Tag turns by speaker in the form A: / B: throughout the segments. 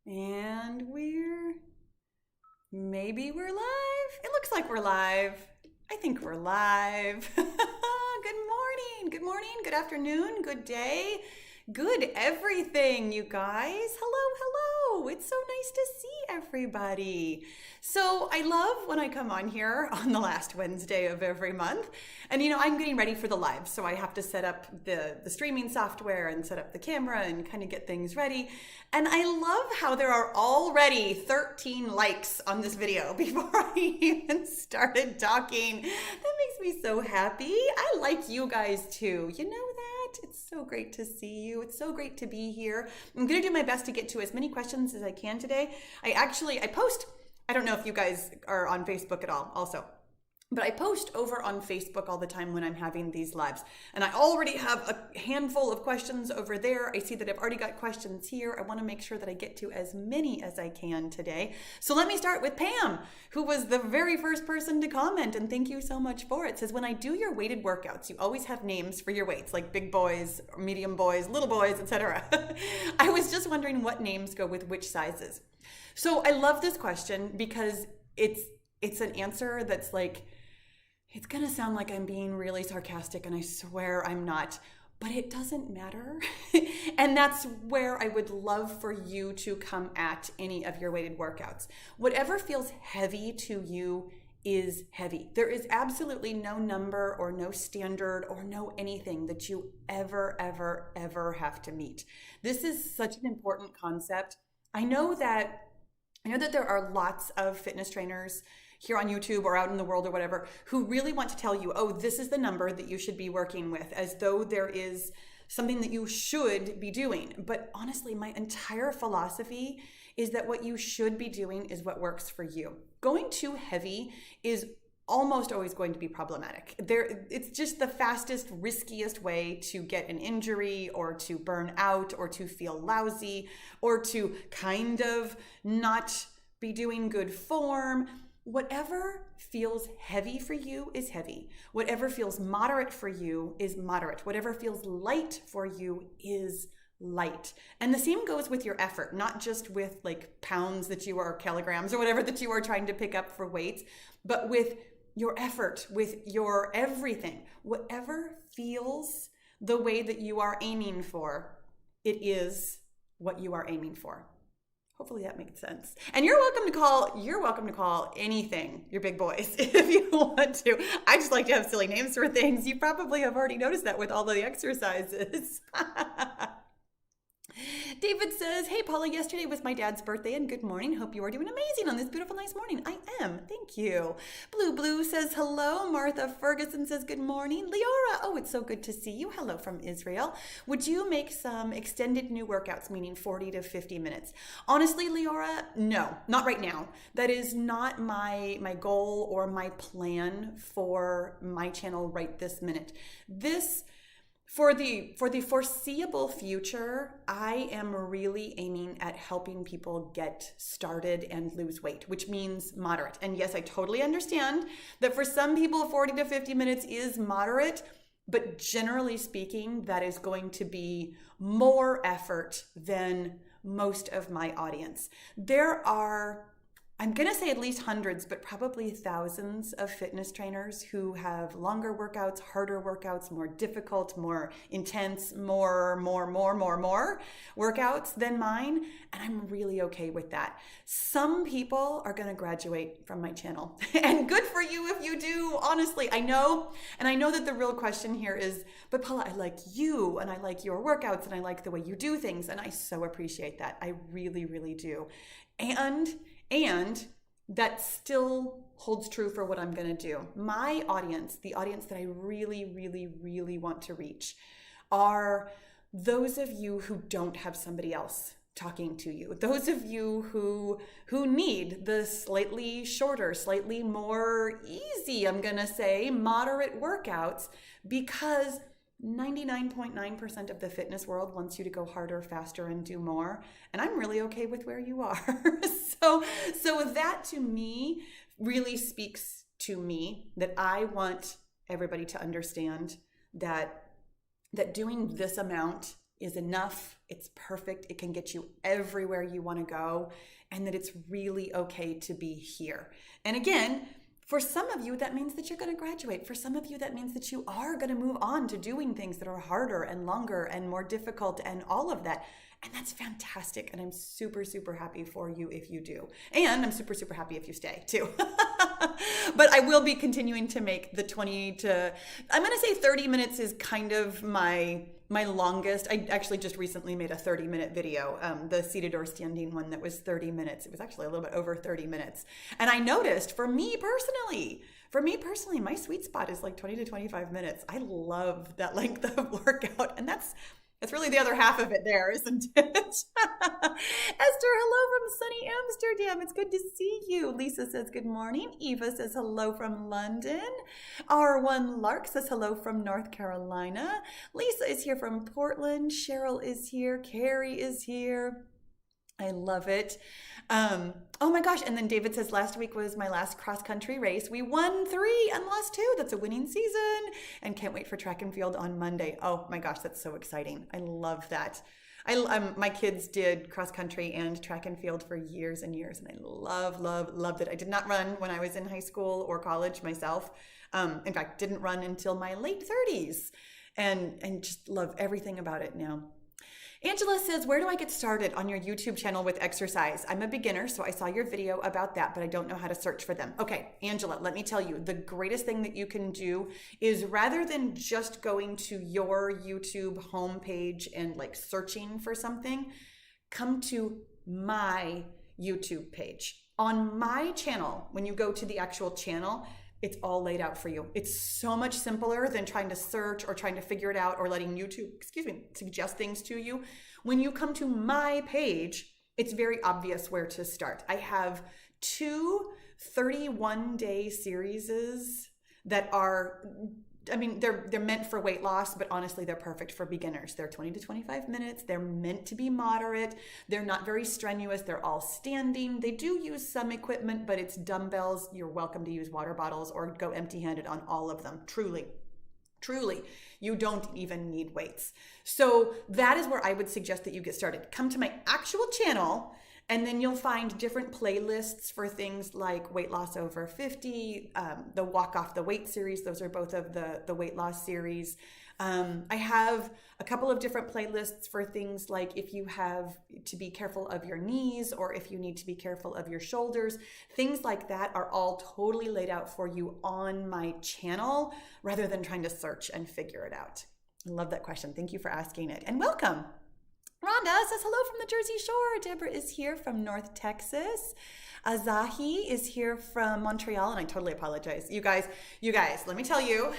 A: And maybe we're live. It looks like we're live. I think we're live. Good morning, good afternoon, good day, good everything, you guys. Hello. It's so nice to see everybody. So I love when I come on here on the last Wednesday of every month. And I'm getting ready for the live. So I have to set up the streaming software and set up the camera and kind of get things ready. And I love how there are already 13 likes on this video before I even started talking. That makes me so happy. I like you guys too. You know that? It's so great to see you. It's so great to be here. I'm going to do my best to get to as many questions as I can today. I post, I don't know if you guys are on Facebook at all also, but I post over on Facebook all the time when I'm having these lives. And I already have a handful of questions over there. I see that I've already got questions here. I want to make sure that I get to as many as I can today. So let me start with Pam, who was the very first person to comment. And thank you so much for it. It says, when I do your weighted workouts, you always have names for your weights, like big boys, medium boys, little boys, etc. I was just wondering what names go with which sizes. So I love this question because it's an answer that's like, it's going to sound like I'm being really sarcastic, and I swear I'm not, but it doesn't matter. And that's where I would love for you to come at any of your weighted workouts. Whatever feels heavy to you is heavy. There is absolutely no number or no standard or no anything that you ever have to meet. This is such an important concept. I know that there are lots of fitness trainers here on YouTube or out in the world or whatever, who really want to tell you, oh, this is the number that you should be working with, as though there is something that you should be doing. But honestly, my entire philosophy is that what you should be doing is what works for you. Going too heavy is almost always going to be problematic. It's just the fastest, riskiest way to get an injury or to burn out or to feel lousy or to kind of not be doing good form. Whatever feels heavy for you is heavy. Whatever feels moderate for you is moderate. Whatever feels light for you is light. And the same goes with your effort, not just with like pounds that you are, kilograms or whatever that you are trying to pick up for weights, but with your effort, with your everything. Whatever feels the way that you are aiming for, it is what you are aiming for. Hopefully that makes sense. And you're welcome to call anything your big boys if you want to. I just like to have silly names for things. You probably have already noticed that with all of the exercises. David says, hey, Paula, yesterday was my dad's birthday and good morning. Hope you are doing amazing on this beautiful, nice morning. I am. Thank you. Blue says, hello. Martha Ferguson says, good morning. Leora, oh, it's so good to see you. Hello from Israel. Would you make some extended new workouts, meaning 40 to 50 minutes? Honestly, Leora, no, not right now. That is not my goal or my plan for my channel right this minute. For the foreseeable future, I am really aiming at helping people get started and lose weight, which means moderate. And yes, I totally understand that for some people, 40 to 50 minutes is moderate, but generally speaking, that is going to be more effort than most of my audience. There are, I'm going to say at least hundreds, but probably thousands of fitness trainers who have longer workouts, harder workouts, more difficult, more intense, more workouts than mine. And I'm really okay with that. Some people are going to graduate from my channel and good for you if you do. Honestly, I know. And I know that the real question here is, but Paula, I like you and I like your workouts and I like the way you do things. And I so appreciate that. I really do. And that still holds true for what I'm going to do. My audience, the audience that I really want to reach, are those of you who don't have somebody else talking to you. Those of you who need the slightly shorter, slightly more easy, I'm going to say, moderate workouts, because 99.9% of the fitness world wants you to go harder, faster, and do more. And I'm really okay with where you are. So that to me really speaks to me, that I want everybody to understand that doing this amount is enough. It's perfect. It can get you everywhere you want to go, and that it's really okay to be here. And again, for some of you, that means that you're going to graduate. For some of you, that means that you are going to move on to doing things that are harder and longer and more difficult and all of that. And that's fantastic. And I'm super, super happy for you if you do. And I'm super, super happy if you stay too. But I will be continuing to make the 20 to, I'm going to say 30 minutes is kind of my longest. I actually just recently made a 30-minute video, the seated or standing one that was 30 minutes. It was actually a little bit over 30 minutes. And I noticed for me personally, my sweet spot is like 20 to 25 minutes. I love that length of workout. And that's really the other half of it there, isn't it? Esther, hello from sunny Amsterdam. It's good to see you. Lisa says good morning. Eva says hello from London. R1 Lark says hello from North Carolina. Lisa is here from Portland. Cheryl is here. Carrie is here. I love it. Oh my gosh. And then David says, last week was my last cross-country race. We won 3 and lost 2. That's a winning season. And can't wait for track and field on Monday. Oh my gosh, that's so exciting. I love that. My kids did cross-country and track and field for years and years. And I loved it. I did not run when I was in high school or college myself. In fact, didn't run until my late 30s. And just love everything about it now. Angela says, where do I get started on your YouTube channel with exercise? I'm a beginner, so I saw your video about that, but I don't know how to search for them. Okay, Angela, let me tell you, the greatest thing that you can do is rather than just going to your YouTube homepage and like searching for something, come to my YouTube page. On my channel, when you go to the actual channel, it's all laid out for you. It's so much simpler than trying to search or trying to figure it out or letting YouTube, suggest things to you. When you come to my page, it's very obvious where to start. I have 2 31-day series that are, they're meant for weight loss, but honestly, they're perfect for beginners. They're 20 to 25 minutes. They're meant to be moderate. They're not very strenuous. They're all standing. They do use some equipment, but it's dumbbells. You're welcome to use water bottles or go empty-handed on all of them. Truly, you don't even need weights. So that is where I would suggest that you get started. Come to my actual channel, and then you'll find different playlists for things like weight loss over 50, the walk off the weight series. Those are both of the weight loss series. I have a couple of different playlists for things like if you have to be careful of your knees or if you need to be careful of your shoulders. Things like that are all totally laid out for you on my channel rather than trying to search and figure it out. I love that question. Thank you for asking it, and welcome. Rhonda says hello from the Jersey Shore. Deborah is here from North Texas. Azahi is here from Montreal, and I totally apologize. You guys, let me tell you,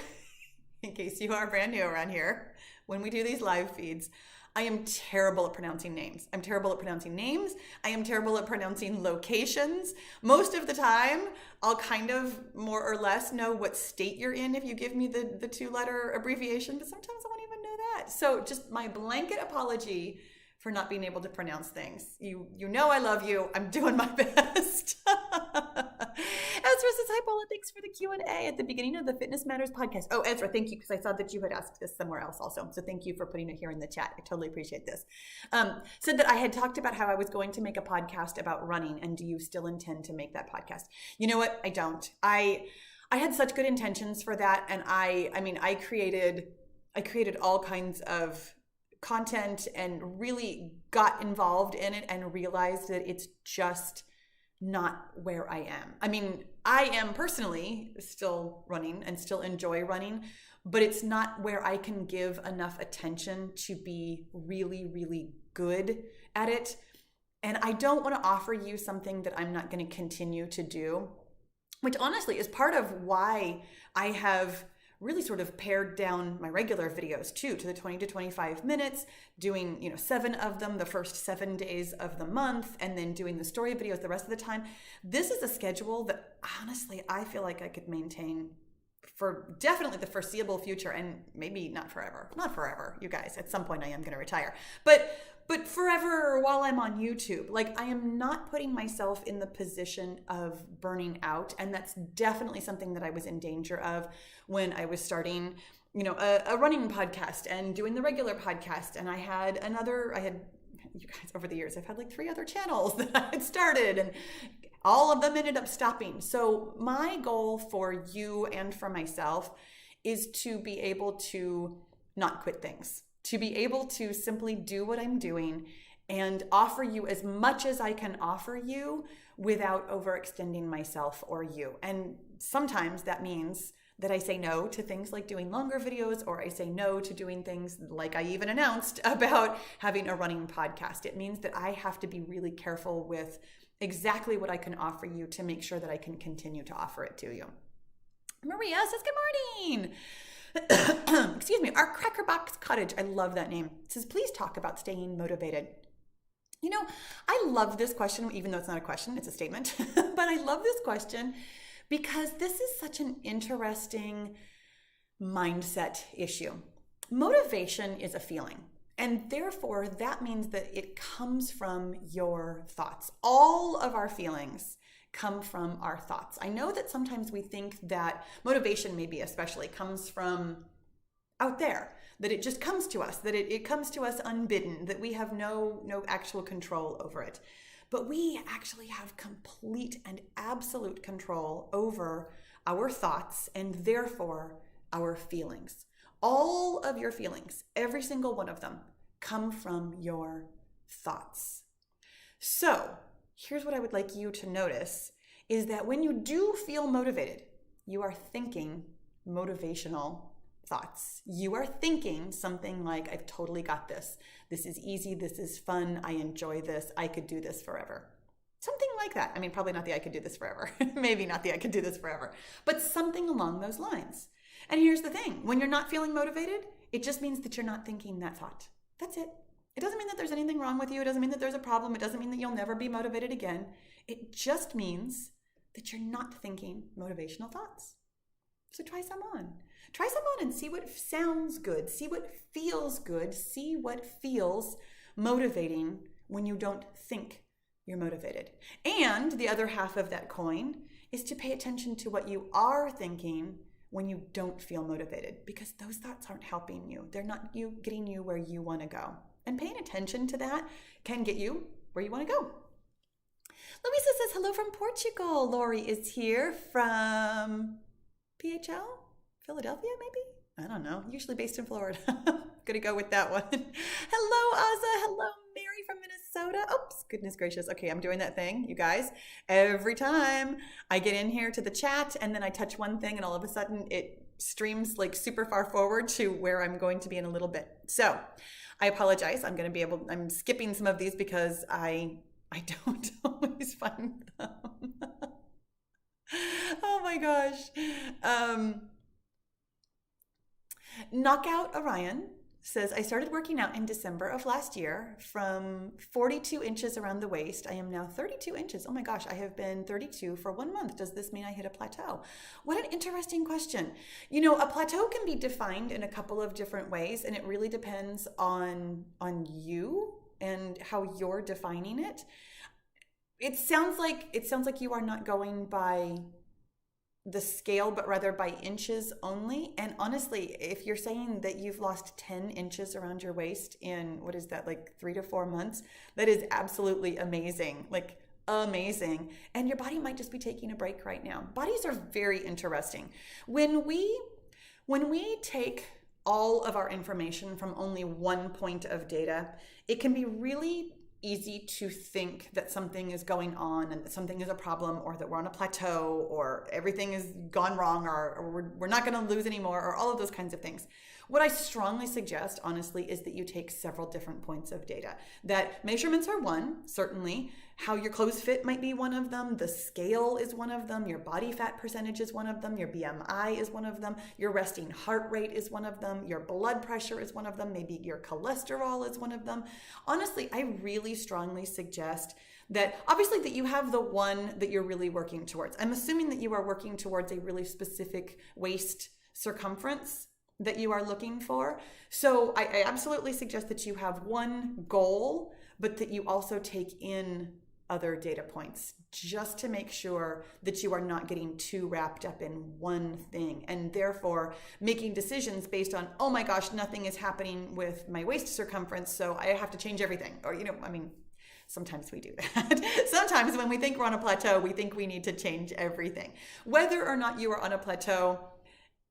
A: in case you are brand new around here, when we do these live feeds, I am terrible at pronouncing names. I am terrible at pronouncing locations. Most of the time, I'll kind of more or less know what state you're in if you give me the 2-letter abbreviation, but sometimes I won't even know that. So just my blanket apology for not being able to pronounce things. You know I love you. I'm doing my best. Ezra says, hi, Paula. Thanks for the Q&A at the beginning of the Fitness Matters podcast. Oh, Ezra, thank you, because I saw that you had asked this somewhere else also. So thank you for putting it here in the chat. I totally appreciate this. Said that I had talked about how I was going to make a podcast about running, and do you still intend to make that podcast? You know what? I don't. I had such good intentions for that, and I created all kinds of content and really got involved in it and realized that it's just not where I am. I am personally still running and still enjoy running, but it's not where I can give enough attention to be really, really good at it. And I don't want to offer you something that I'm not going to continue to do, which honestly is part of why I have really sort of pared down my regular videos too, to the 20 to 25 minutes, doing 7 of them the first 7 days of the month, and then doing the story videos the rest of the time. This is a schedule that honestly I feel like I could maintain for definitely the foreseeable future, and maybe not forever. Not forever, you guys. At some point I am going to retire. But forever while I'm on YouTube. Like, I am not putting myself in the position of burning out. And that's definitely something that I was in danger of when I was starting a running podcast and doing the regular podcast. And you guys, over the years, I've had like 3 other channels that I had started, and all of them ended up stopping. So my goal for you and for myself is to be able to not quit things, to be able to simply do what I'm doing and offer you as much as I can offer you without overextending myself or you. And sometimes that means that I say no to things like doing longer videos, or I say no to doing things like I even announced about having a running podcast. It means that I have to be really careful with exactly what I can offer you to make sure that I can continue to offer it to you. Maria says, good morning. Excuse me, our Crackerbox Cottage. I love that name. It says, please talk about staying motivated. I love this question, even though it's not a question, it's a statement. But I love this question because this is such an interesting mindset issue. Motivation is a feeling. And therefore, that means that it comes from your thoughts. All of our feelings come from our thoughts. I know that sometimes we think that motivation, maybe especially, comes from out there, that it just comes to us, that it comes to us unbidden, that we have no actual control over it. But we actually have complete and absolute control over our thoughts and therefore our feelings. All of your feelings, every single one of them, come from your thoughts. So here's what I would like you to notice is that when you do feel motivated, you are thinking motivational thoughts. You are thinking something like, I've totally got this. This is easy. This is fun. I enjoy this. I could do this forever. Something like that. I mean, probably not the I could do this forever. Maybe not the I could do this forever, but something along those lines. And here's the thing. When you're not feeling motivated, it just means that you're not thinking that thought. That's it. It doesn't mean that there's anything wrong with you. It doesn't mean that there's a problem. It doesn't mean that you'll never be motivated again. It just means that you're not thinking motivational thoughts. So try some on. Try some on and see what sounds good. See what feels good. See what feels motivating when you don't think you're motivated. And the other half of that coin is to pay attention to what you are thinking when you don't feel motivated, because those thoughts aren't helping you. They're not getting you where you want to go. And paying attention to that can get you where you want to go. Louisa says, hello from Portugal. Lori is here from PHL? Philadelphia, maybe? I don't know. Usually based in Florida. Gonna go with that one. Hello, Azza. Hello, Mary from Minnesota. Oops, goodness gracious. Okay, I'm doing that thing, you guys. Every time I get in here to the chat and then I touch one thing and all of a sudden it streams like super far forward to where I'm going to be in a little bit. So I apologize. I'm skipping some of these because I don't always find them. Oh my gosh. Knockout Orion says, I started working out in December of last year from 42 inches around the waist. I am now 32 inches. Oh my gosh, I have been 32 for 1 month. Does this mean I hit a plateau? What an interesting question. A plateau can be defined in a couple of different ways, and it really depends on you and how you're defining it. It sounds like you are not going by the scale, but rather by inches only. And honestly, if you're saying that you've lost 10 inches around your waist in, what is that, like 3 to 4 months, that is absolutely amazing. Like amazing. And your body might just be taking a break right now. Bodies are very interesting. When we take all of our information from only one point of data, it can be really easy to think that something is going on and that something is a problem, or that we're on a plateau, or everything has gone wrong, or we're not going to lose anymore, or all of those kinds of things. What I strongly suggest, honestly, is that you take several different points of data. That measurements are one, certainly. How your clothes fit might be one of them. The scale is one of them. Your body fat percentage is one of them. Your BMI is one of them. Your resting heart rate is one of them. Your blood pressure is one of them. Maybe your cholesterol is one of them. Honestly, I really strongly suggest that obviously that you have the one that you're really working towards. I'm assuming that you are working towards a really specific waist circumference that you are looking for. So I absolutely suggest that you have one goal, but that you also take in other data points just to make sure that you are not getting too wrapped up in one thing and therefore making decisions based on, oh my gosh, nothing is happening with my waist circumference, so I have to change everything. Or, sometimes we do that. Sometimes when we think we're on a plateau, we think we need to change everything. Whether or not you are on a plateau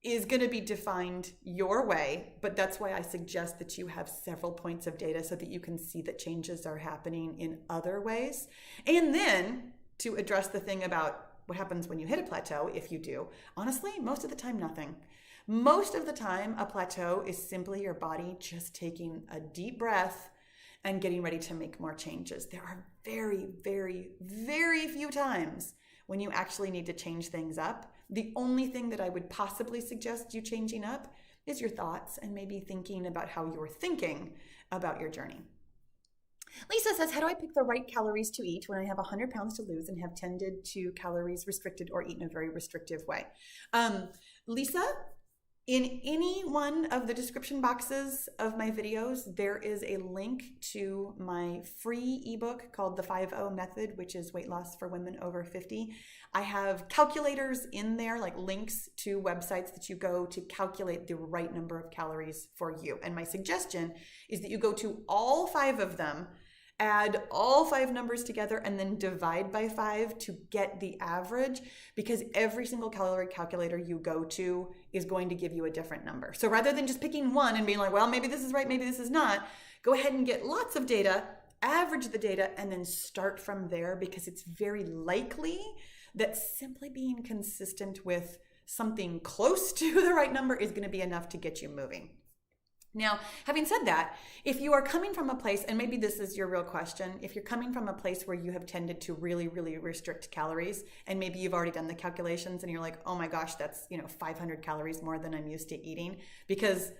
A: is going to be defined your way, but that's why I suggest that you have several points of data so that you can see that changes are happening in other ways. And then to address the thing about what happens when you hit a plateau, if you do, honestly, most of the time, nothing. Most of the time, a plateau is simply your body just taking a deep breath and getting ready to make more changes. There are very, very, very few times when you actually need to change things up. The only thing that I would possibly suggest you changing up is your thoughts and maybe thinking about how you're thinking about your journey. Lisa says, how do I pick the right calories to eat when I have 100 pounds to lose and have tended to calories restricted or eaten a very restrictive way? Lisa, in any one of the description boxes of my videos, there is a link to my free ebook called The 5-0 Method, which is weight loss for women over 50. I have calculators in there, like links to websites that you go to calculate the right number of calories for you. And my suggestion is that you go to all 5 of them, add all 5 numbers together, and then divide by 5 to get the average, because every single calorie calculator you go to is going to give you a different number. So rather than just picking one and being like, well, maybe this is right, maybe this is not, go ahead and get lots of data, average the data, and then start from there, because it's very likely that simply being consistent with something close to the right number is going to be enough to get you moving. Now, having said that, if you are coming from a place, and maybe this is your real question, if you're coming from a place where you have tended to really, really restrict calories, and maybe you've already done the calculations and you're like, oh my gosh, that's 500 calories more than I'm used to eating, because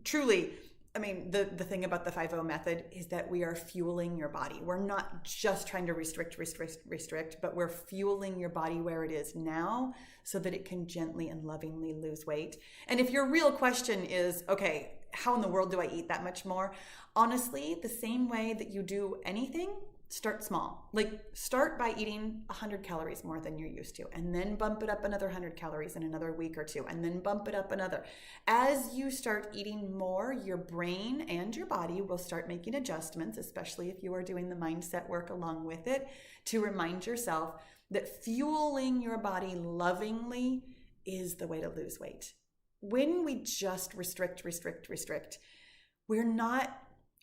A: truly, the thing about the 5-0 method is that we are fueling your body. We're not just trying to restrict, but we're fueling your body where it is now so that it can gently and lovingly lose weight. And if your real question is, okay, how in the world do I eat that much more? Honestly, the same way that you do anything, start small. Like, start by eating 100 calories more than you're used to, and then bump it up another 100 calories in another week or two, and then bump it up another. As you start eating more, your brain and your body will start making adjustments, especially if you are doing the mindset work along with it, to remind yourself that fueling your body lovingly is the way to lose weight. When we just restrict, we're not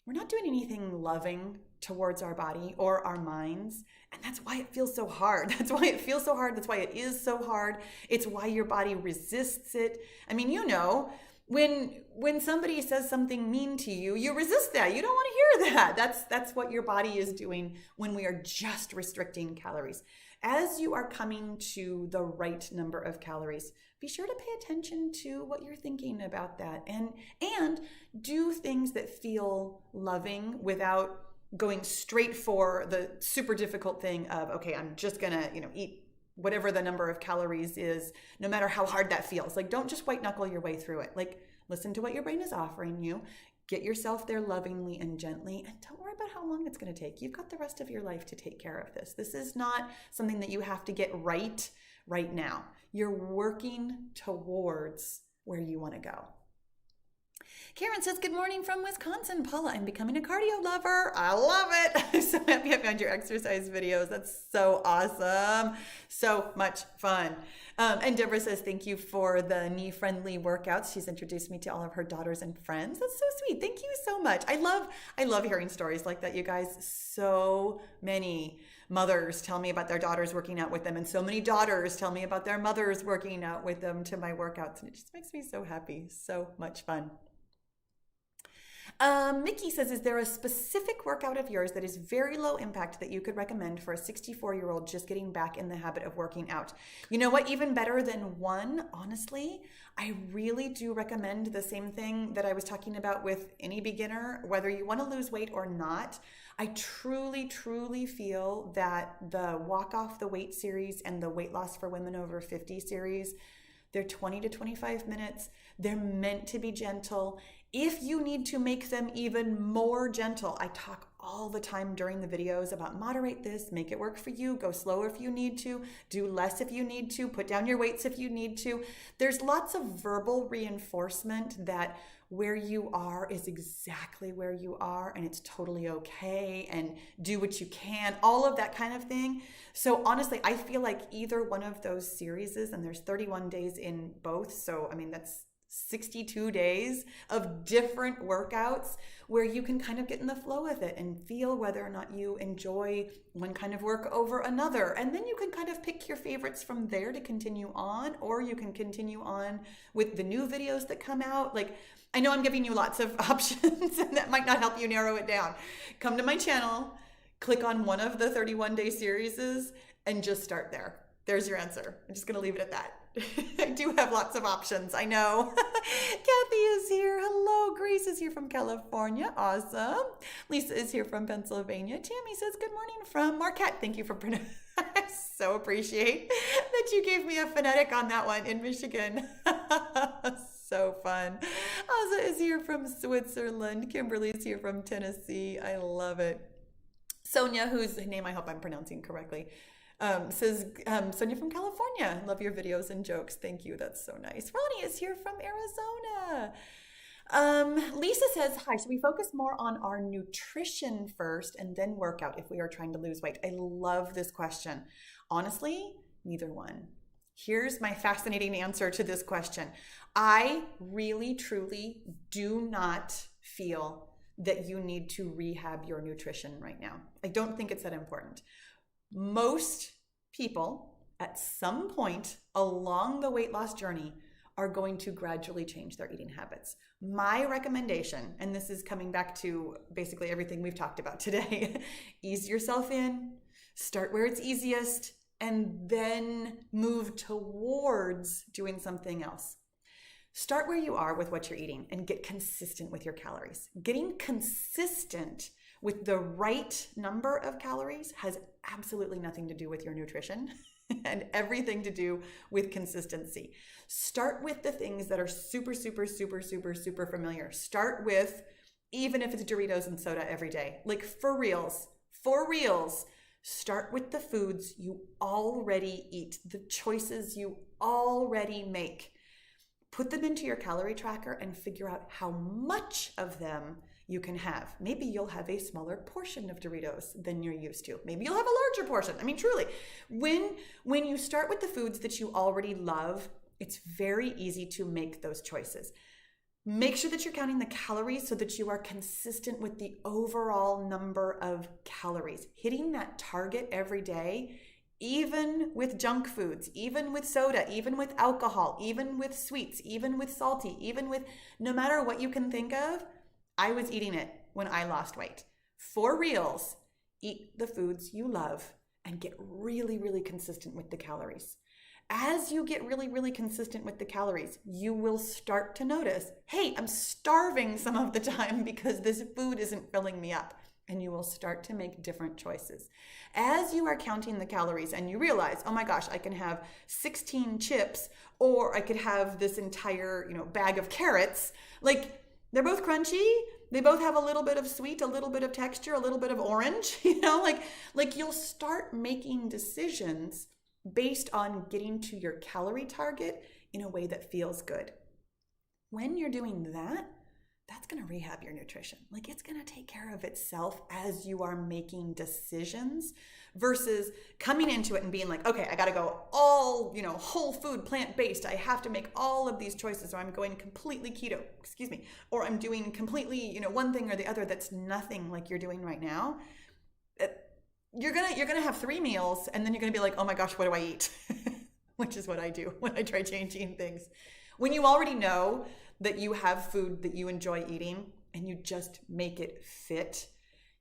A: doing anything loving towards our body or our minds. And that's why it feels so hard. That's why it feels so hard. That's why it is so hard. It's why your body resists it. When somebody says something mean to you, you resist that. You don't want to hear that. That's what your body is doing when we are just restricting calories. As you are coming to the right number of calories, be sure to pay attention to what you're thinking about that, and do things that feel loving without going straight for the super difficult thing of, okay, I'm just gonna, eat whatever the number of calories is, no matter how hard that feels. Like, don't just white knuckle your way through it. Like, listen to what your brain is offering you. Get yourself there lovingly and gently, and don't worry about how long it's going to take. You've got the rest of your life to take care of this. This is not something that you have to get right now. You're working towards where you want to go. Karen says, good morning from Wisconsin. Paula, I'm becoming a cardio lover. I love it. I'm so happy I found your exercise videos. That's so awesome. So much fun. And Deborah says, thank you for the knee-friendly workouts. She's introduced me to all of her daughters and friends. That's so sweet. Thank you so much. I love hearing stories like that, you guys. So many mothers tell me about their daughters working out with them, and so many daughters tell me about their mothers working out with them to my workouts, and it just makes me so happy. So much fun. Mickey says, is there a specific workout of yours that is very low impact that you could recommend for a 64-year-old just getting back in the habit of working out? You know what? Even better than one, honestly, I really do recommend the same thing that I was talking about with any beginner, whether you want to lose weight or not. I truly, truly feel that the Walk Off the Weight series and the Weight Loss for Women Over 50 series, they're 20 to 25 minutes. They're meant to be gentle. If you need to make them even more gentle, I talk all the time during the videos about moderate this, make it work for you, go slower if you need to, do less if you need to, put down your weights if you need to. There's lots of verbal reinforcement that where you are is exactly where you are and it's totally okay, and do what you can, all of that kind of thing. So honestly, I feel like either one of those series, and there's 31 days in both, so I mean that's 62 days of different workouts where you can kind of get in the flow with it and feel whether or not you enjoy one kind of work over another. And then you can kind of pick your favorites from there to continue on, or you can continue on with the new videos that come out. Like, I know I'm giving you lots of options and that might not help you narrow it down. Come to my channel, click on one of the 31-day series and just start there. There's your answer. I'm just going to leave it at that. I do have lots of options, I know. Kathy is here. Hello. Grace is here from California. Awesome. Lisa is here from Pennsylvania. Tammy says, good morning from Marquette. Thank you for pronouncing. I so appreciate that you gave me a phonetic on that one in Michigan. So fun. Ozza is here from Switzerland. Kimberly is here from Tennessee. I love it. Sonia, whose name I hope I'm pronouncing correctly, says, Sonia from California. Love your videos and jokes. Thank you. That's so nice. Ronnie is here from Arizona. Lisa says, hi, should we focus more on our nutrition first and then workout if we are trying to lose weight? I love this question. Honestly, neither one. Here's my fascinating answer to this question. I really, truly do not feel that you need to rehab your nutrition right now. I don't think it's that important. Most people at some point along the weight loss journey are going to gradually change their eating habits. My recommendation, and this is coming back to basically everything we've talked about today, ease yourself in, start where it's easiest, and then move towards doing something else. Start where you are with what you're eating and get consistent with your calories. Getting consistent with the right number of calories has absolutely nothing to do with your nutrition and everything to do with consistency. Start with the things that are super, super, super, super, super familiar. Start with, even if it's Doritos and soda every day, like for reals, start with the foods you already eat, the choices you already make. Put them into your calorie tracker and figure out how much of them you can have. Maybe you'll have a smaller portion of Doritos than you're used to. Maybe you'll have a larger portion. I mean, truly, when you start with the foods that you already love, it's very easy to make those choices. Make sure that you're counting the calories so that you are consistent with the overall number of calories. Hitting that target every day, even with junk foods, even with soda, even with alcohol, even with sweets, even with salty, even with no matter what you can think of, I was eating it when I lost weight. For reals, eat the foods you love and get really, really consistent with the calories. As you get really, really consistent with the calories, you will start to notice, hey, I'm starving some of the time because this food isn't filling me up. And you will start to make different choices. As you are counting the calories and you realize, oh my gosh, I can have 16 chips, or I could have this entire, bag of carrots. Like, they're both crunchy. They both have a little bit of sweet, a little bit of texture, a little bit of orange, like you'll start making decisions based on getting to your calorie target in a way that feels good. When you're doing that, that's going to rehab your nutrition. Like, it's going to take care of itself as you are making decisions versus coming into it and being like, okay, I got to go all, whole food, plant-based. I have to make all of these choices, or I'm going completely keto, or I'm doing completely, one thing or the other that's nothing like you're doing right now. You're going to have 3 meals and then you're going to be like, oh my gosh, what do I eat? Which is what I do when I try changing things. When you already know that you have food that you enjoy eating and you just make it fit,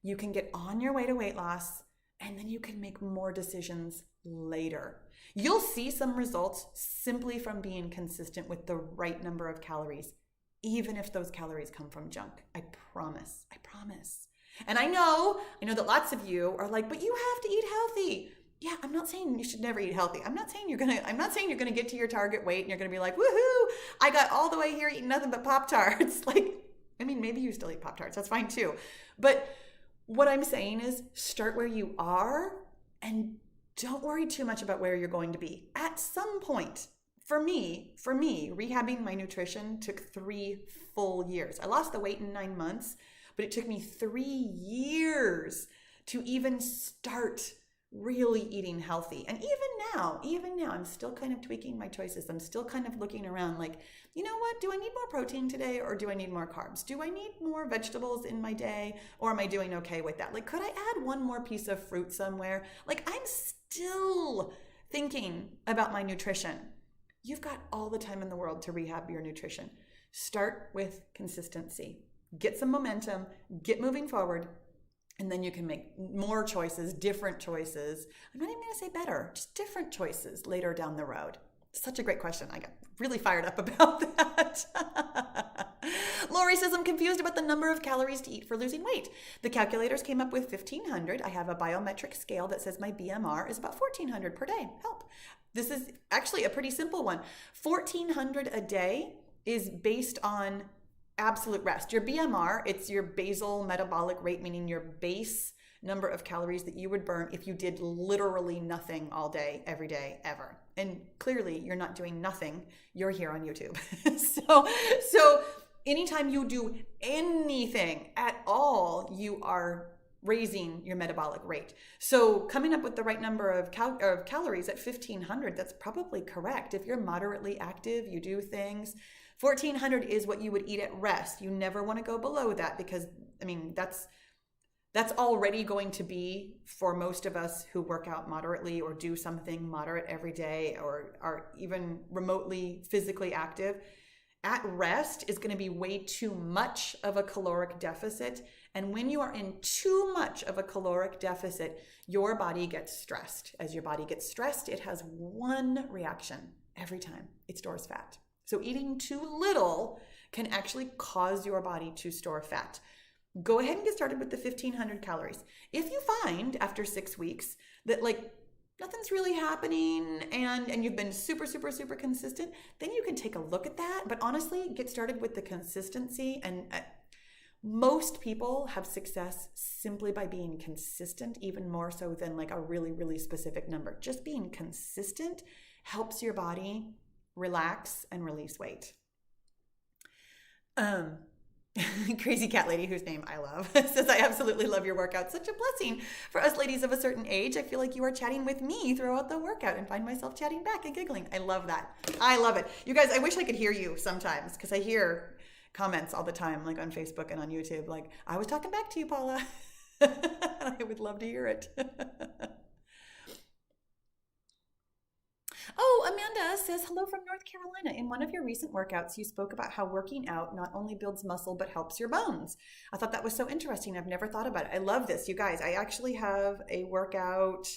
A: you can get on your way to weight loss and then you can make more decisions later. You'll see some results simply from being consistent with the right number of calories, even if those calories come from junk. I promise. And I know that lots of you are like, but you have to eat healthy. Yeah, I'm not saying you should never eat healthy. I'm not saying you're gonna get to your target weight and you're gonna be like, woohoo, I got all the way here eating nothing but Pop-Tarts. Like, maybe you still eat Pop-Tarts. That's fine too. But what I'm saying is start where you are and don't worry too much about where you're going to be. At some point, for me, rehabbing my nutrition took 3 full years. I lost the weight in 9 months, but it took me 3 years to even start really eating healthy. And even now, I'm still kind of tweaking my choices. I'm still kind of looking around like, you know what? Do I need more protein today or do I need more carbs? Do I need more vegetables in my day or am I doing okay with that? Like, could I add one more piece of fruit somewhere? Like, I'm still thinking about my nutrition. You've got all the time in the world to rehab your nutrition. Start with consistency. Get some momentum, get moving forward, and then you can make more choices, different choices. I'm not even going to say better, just different choices later down the road. Such a great question. I got really fired up about that. Lori says, I'm confused about the number of calories to eat for losing weight. The calculators came up with 1,500. I have a biometric scale that says my BMR is about 1,400 per day. Help. This is actually a pretty simple one. 1,400 a day is based on absolute rest. Your BMR, it's your basal metabolic rate, meaning your base number of calories that you would burn if you did literally nothing all day, every day, ever. And clearly you're not doing nothing. You're here on YouTube. So anytime you do anything at all, you are raising your metabolic rate. So coming up with the right number of calories at 1,500, that's probably correct. If you're moderately active, you do things. 1,400 is what you would eat at rest. You never want to go below that because, I mean, that's already going to be, for most of us who work out moderately or do something moderate every day or are even remotely physically active, at rest is going to be way too much of a caloric deficit. And when you are in too much of a caloric deficit, your body gets stressed. As your body gets stressed, it has one reaction every time. It stores fat. So eating too little can actually cause your body to store fat. Go ahead and get started with the 1,500 calories. If you find after 6 weeks that like nothing's really happening and you've been super consistent, then you can take a look at that. But honestly, get started with the consistency. And most people have success simply by being consistent, even more so than like a really specific number. Just being consistent helps your body relax and release weight. Crazy cat lady, whose name I love, says, I absolutely love your workout. Such a blessing for us ladies of a certain age. I feel like you are chatting with me throughout the workout and find myself chatting back and giggling. I love that. I love it. You guys, I wish I could hear you sometimes because I hear comments all the time, like on Facebook and on YouTube, like, I was talking back to you, Paula. I would love to hear it. Oh, Amanda says, hello from North Carolina. In one of your recent workouts, you spoke about how working out not only builds muscle, but helps your bones. I thought that was so interesting. I've never thought about it. I love this. You guys, I actually have a workout.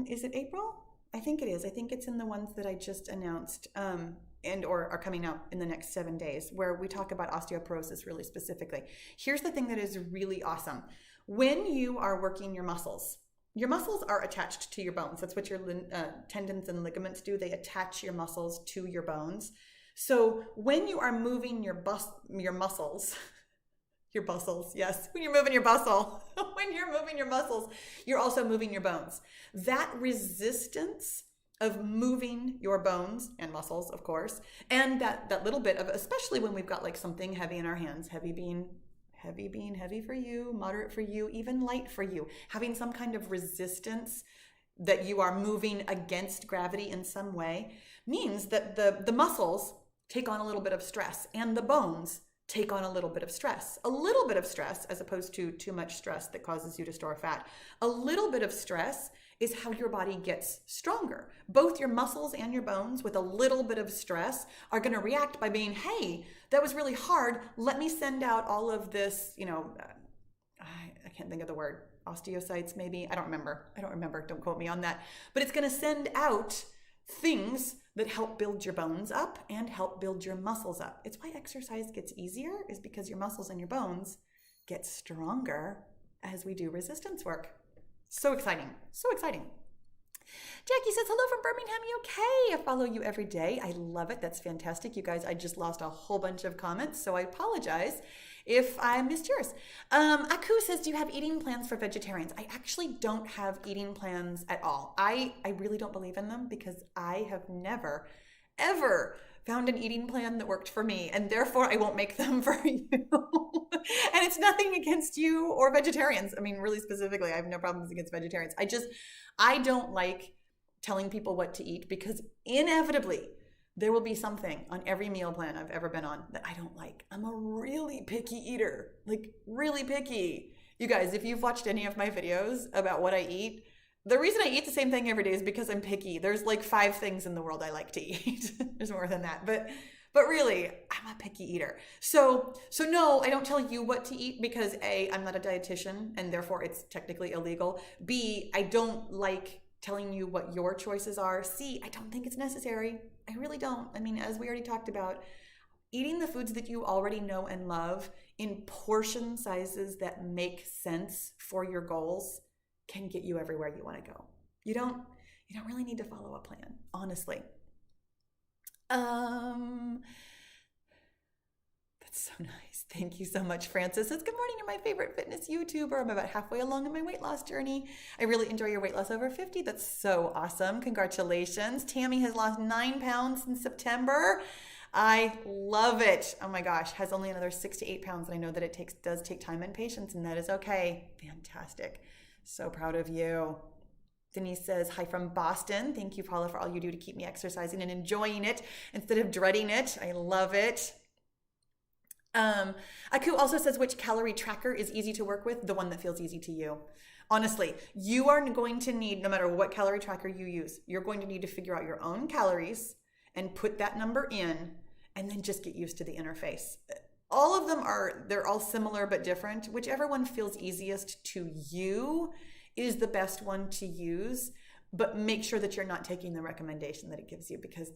A: Is it April? I think it is. I think it's in the ones that I just announced and or are coming out in the next 7 days, where we talk about osteoporosis really specifically. Here's the thing that is really awesome. When you are working your muscles are attached to your bones. That's what your tendons and ligaments do. They attach your muscles to your bones. So when you are moving your muscles, yes, when you're moving your muscles, you're also moving your bones. That resistance of moving your bones and muscles, of course, and that little bit of, especially when we've got like something heavy in our hands, heavy being heavy for you, moderate for you, even light for you, having some kind of resistance that you are moving against gravity in some way means that the muscles take on a little bit of stress and the bones take on a little bit of stress as opposed to too much stress that causes you to store fat. A little bit of stress is how your body gets stronger. Both your muscles and your bones with a little bit of stress are going to react by being, hey, that was really hard. Let me send out all of this, I can't think of the word, osteocytes maybe. I don't remember. Don't quote me on that. But it's going to send out things that help build your bones up and help build your muscles up. It's why exercise gets easier, is because your muscles and your bones get stronger as we do resistance work. So exciting. Jackie says, hello from Birmingham, UK. I follow you every day. I love it. That's fantastic. You guys, I just lost a whole bunch of comments, so I apologize if I missed yours. Aku says, do you have eating plans for vegetarians? I actually don't have eating plans at all. I really don't believe in them because I have never, ever found an eating plan that worked for me, and therefore I won't make them for you. And it's nothing against you or vegetarians. I mean, really specifically, I have no problems against vegetarians. I don't like telling people what to eat because inevitably there will be something on every meal plan I've ever been on that I don't like. I'm a really picky eater, like really picky. You guys, if you've watched any of my videos about what I eat, the reason I eat the same thing every day is because I'm picky. There's like 5 things in the world I like to eat. There's more than that, but really, I'm a picky eater. So no, I don't tell you what to eat because A, I'm not a dietitian and therefore it's technically illegal. B, I don't like telling you what your choices are. C, I don't think it's necessary. I really don't. I mean, as we already talked about, eating the foods that you already know and love in portion sizes that make sense for your goals can get you everywhere you want to go. You don't really need to follow a plan, honestly. That's so nice. Thank you so much, Francis. It's good morning. You're my favorite fitness YouTuber. I'm about halfway along in my weight loss journey. I really enjoy your weight loss over 50. That's so awesome. Congratulations. Tammy has lost 9 pounds in September. I love it. Oh my gosh, has only another 6 to 8 pounds. And I know that it does take time and patience, and that is okay. Fantastic. So proud of you. Denise says, hi from Boston. Thank you, Paula, for all you do to keep me exercising and enjoying it instead of dreading it. I love it. Aku also says, which calorie tracker is easy to work with? The one that feels easy to you. Honestly, you are going to need, no matter what calorie tracker you use, you're going to need to figure out your own calories and put that number in and then just get used to the interface. All of them they're all similar but different. Whichever one feels easiest to you is the best one to use, but make sure that you're not taking the recommendation that it gives you, because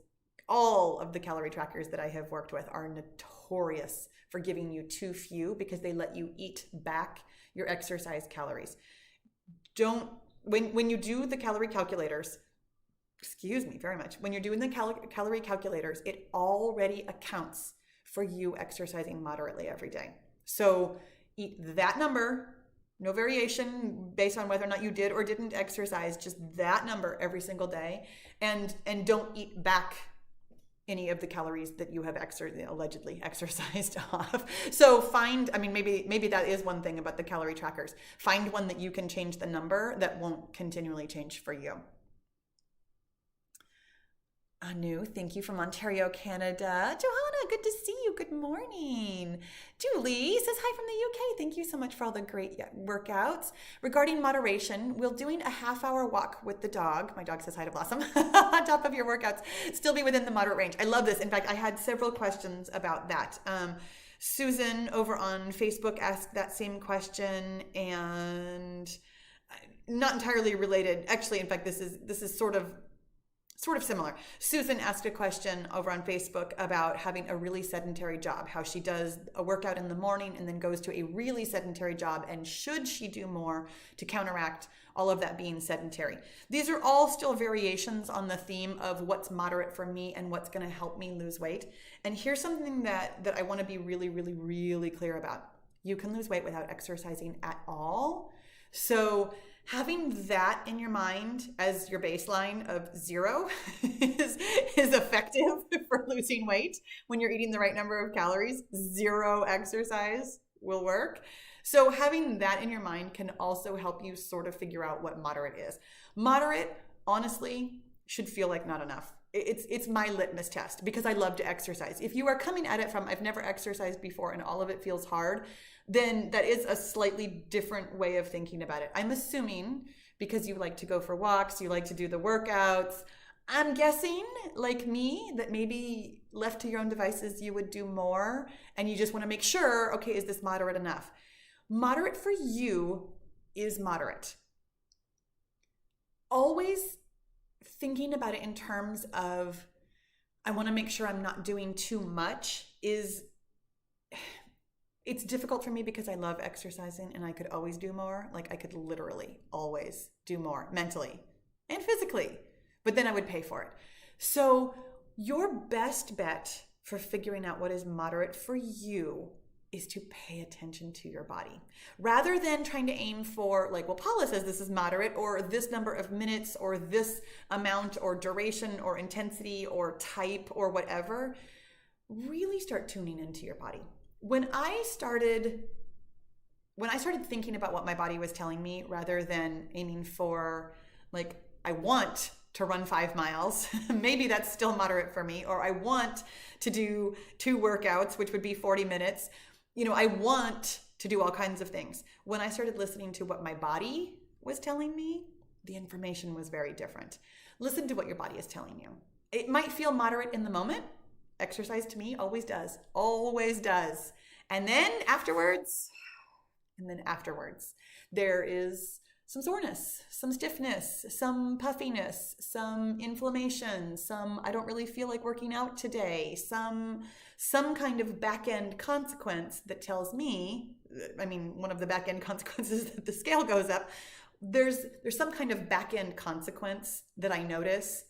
A: all of the calorie trackers that I have worked with are notorious for giving you too few because they let you eat back your exercise calories. When you do the calorie calculators, excuse me very much, when you're doing the calorie calculators, it already accounts for you exercising moderately every day. So eat that number, no variation based on whether or not you did or didn't exercise, just that number every single day, and don't eat back any of the calories that you have allegedly exercised off. So maybe that is one thing about the calorie trackers. Find one that you can change the number that won't continually change for you. Anu, thank you from Ontario, Canada. Johanna, good to see you. Good morning. Julie says hi from the UK. Thank you so much for all the great workouts. Regarding moderation, will doing a half-hour walk with the dog, my dog says hi to Blossom, on top of your workouts, still be within the moderate range? I love this. In fact, I had several questions about that. Susan over on Facebook asked that same question, and not entirely related. Actually, in fact, this is sort of similar. Susan asked a question over on Facebook about having a really sedentary job, how she does a workout in the morning and then goes to a really sedentary job, and should she do more to counteract all of that being sedentary. These are all still variations on the theme of what's moderate for me and what's going to help me lose weight. And here's something that I want to be really, really, really clear about. You can lose weight without exercising at all. So having that in your mind as your baseline of 0 is effective for losing weight. When you're eating the right number of calories, 0 exercise will work. So having that in your mind can also help you sort of figure out what moderate is. Moderate, honestly, should feel like not enough. It's my litmus test because I love to exercise. If you are coming at it from I've never exercised before and all of it feels hard, then that is a slightly different way of thinking about it. I'm assuming because you like to go for walks, you like to do the workouts, I'm guessing, like me, that maybe left to your own devices, you would do more and you just want to make sure, okay, is this moderate enough? Moderate for you is moderate. Always thinking about it in terms of I want to make sure I'm not doing too much it's difficult for me because I love exercising and I could always do more. Like I could literally always do more mentally. and physically, but then I would pay for it. So your best bet for figuring out what is moderate for you is to pay attention to your body. Rather than trying to aim for, like, well, Paula says this is moderate, or this number of minutes, or this amount, or duration, or intensity, or type, or whatever, really start tuning into your body. When I started thinking about what my body was telling me, rather than aiming for, like, I want to run 5 miles, maybe that's still moderate for me, or I want to do 2 workouts, which would be 40 minutes. I want to do all kinds of things. When I started listening to what my body was telling me, the information was very different. Listen to what your body is telling you. It might feel moderate in the moment. Exercise to me always does. And then afterwards, there is some soreness, some stiffness, some puffiness, some inflammation, some I don't really feel like working out today, some kind of back-end consequence that tells me, one of the back-end consequences is that the scale goes up. There's some kind of back-end consequence that I notice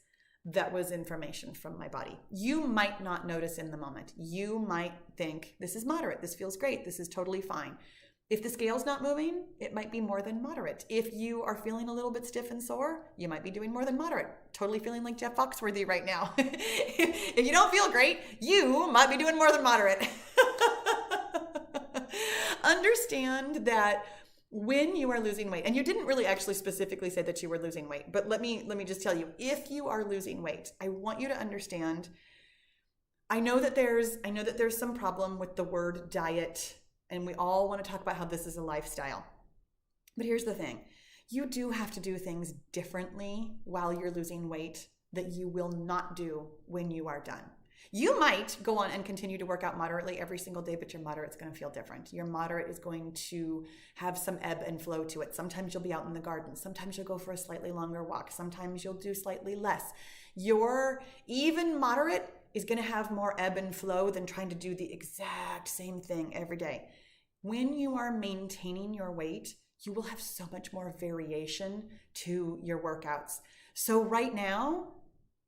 A: that was information from my body. You might not notice in the moment. You might think, this is moderate, this feels great, this is totally fine. If the scale's not moving, it might be more than moderate. If you are feeling a little bit stiff and sore, you might be doing more than moderate. Totally feeling like Jeff Foxworthy right now. If you don't feel great, you might be doing more than moderate. Understand that when you are losing weight, and you didn't really actually specifically say that you were losing weight, but let me just tell you, if you are losing weight, I want you to understand, I know that there's some problem with the word diet, and we all want to talk about how this is a lifestyle. But here's the thing. You do have to do things differently while you're losing weight that you will not do when you are done. You might go on and continue to work out moderately every single day, but your moderate's going to feel different. Your moderate is going to have some ebb and flow to it. Sometimes you'll be out in the garden. Sometimes you'll go for a slightly longer walk. Sometimes you'll do slightly less. Your even moderate is going to have more ebb and flow than trying to do the exact same thing every day. When you are maintaining your weight, you will have so much more variation to your workouts. So right now,